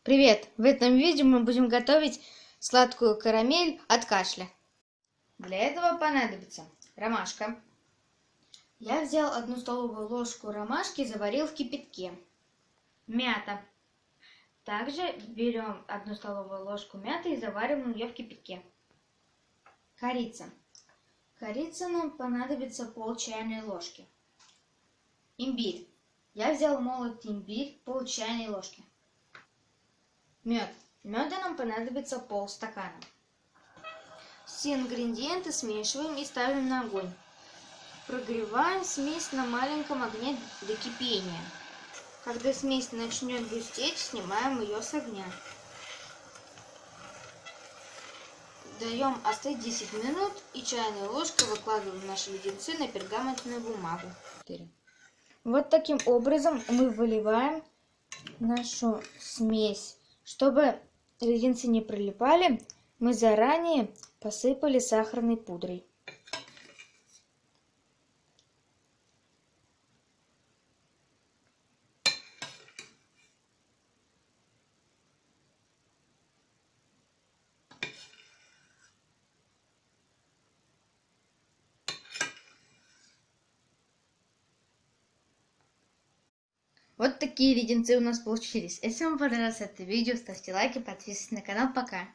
Привет! В этом видео мы будем готовить сладкую карамель от кашля. Для этого понадобится ромашка. Я взял 1 столовую ложку ромашки и заварил в кипятке. Мята. Также берем 1 столовую ложку мяты и завариваем ее в кипятке. Корица. Корица нам понадобится пол чайной ложки. Имбирь. Я взял молотый имбирь пол чайной ложки. Мед. Меда нам понадобится полстакана. Все ингредиенты смешиваем и ставим на огонь. Прогреваем смесь на маленьком огне до кипения. Когда смесь начнет густеть, снимаем ее с огня. Даем остыть 10 минут и чайной ложкой выкладываем наши леденцы на пергаментную бумагу. Вот таким образом мы выливаем нашу смесь. Чтобы леденцы не прилипали, мы заранее посыпали сахарной пудрой. Вот такие леденцы у нас получились. Если вам понравилось это видео, ставьте лайки, подписывайтесь на канал. Пока!